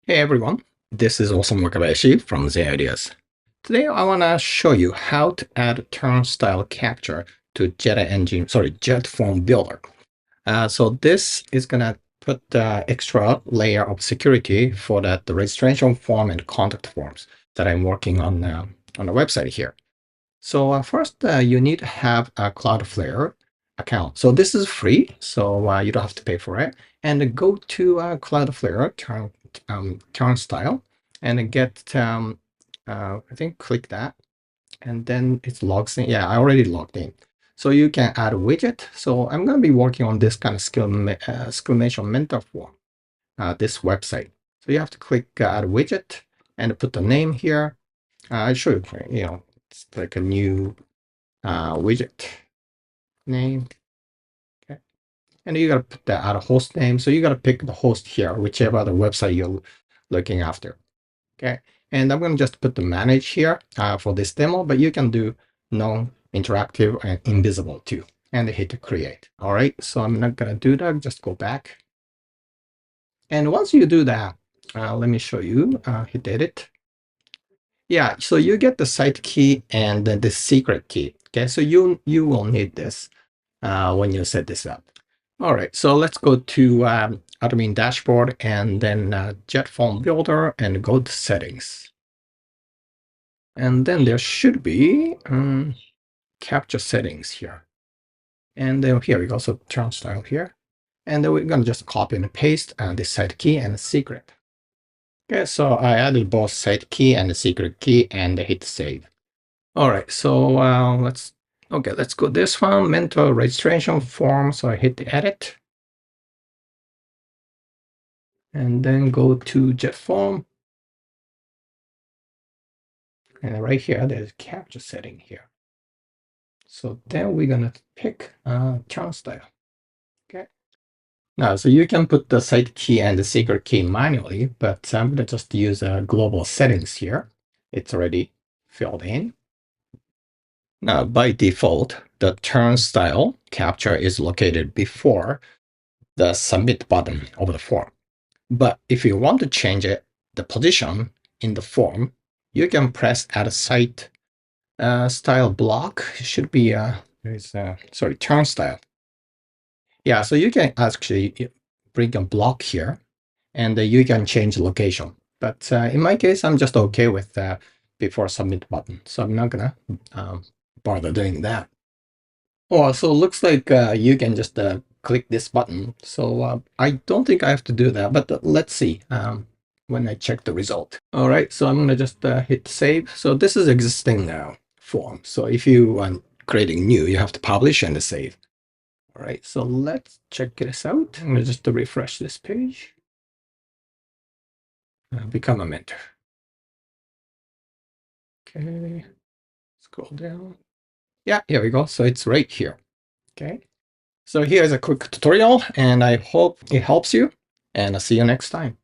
Hey everyone, this is Awesome Wakabayashi from Z Ideas. Today I want to show you how to add turnstile CAPTCHA to JetFormBuilder. So this is going to put the extra layer of security for the registration form and contact forms that I'm working on the website here. So first, you need to have a Cloudflare account. So this is free, so you don't have to pay for it. And go to Cloudflare Turnstile and get, I think, click that. And then it logs in. Yeah, I already logged in. So you can add a widget. So I'm going to be working on this kind of exclamation mentor form, this website. So you have to click add widget and put the name here. I show you, it's like a new widget name. Okay. And you got to put that out a host name. So you got to pick the host here, whichever other website you're looking after. Okay. And I'm going to just put the manage here for this demo, but you can do non-interactive and invisible too. And hit create. All right. So I'm not going to do that. Just go back. And once you do that, let me show you. Hit edit. Yeah, so you get the site key and the secret key. Okay, so you will need this when you set this up. All right, so let's go to admin dashboard and then JetFormBuilder and go to settings. And then there should be CAPTCHA settings here. And then here we go, so turnstile here. And then we're going to just copy and paste the site key and the secret. Okay, so I added both site key and the secret key and hit save. All right, so let's go this one, mentor registration form. So I hit the edit and then go to JetForm. And right here, there's CAPTCHA setting here. So then we're gonna pick turnstile. Okay. Now, so you can put the site key and the secret key manually, but I'm gonna just use global settings here. It's already filled in. Now, by default, the turnstile CAPTCHA is located before the submit button of the form. But if you want to change the position in the form, you can press add site style block. It should be turnstile. Yeah, so you can actually bring a block here and you can change location. But in my case, I'm just okay with before submit button. So I'm not gonna bother doing that. Oh, so it looks like you can just click this button. So I don't think I have to do that, but let's see when I check the result. All right, so I'm gonna just hit save. So this is existing form. So if you want creating new, you have to publish and save. All right, so let's check this out. I'm gonna just refresh this page. Become a mentor. Okay, scroll down. Yeah, here we go. So it's right here. Okay. So here's a quick tutorial, and I hope it helps you, and I'll see you next time.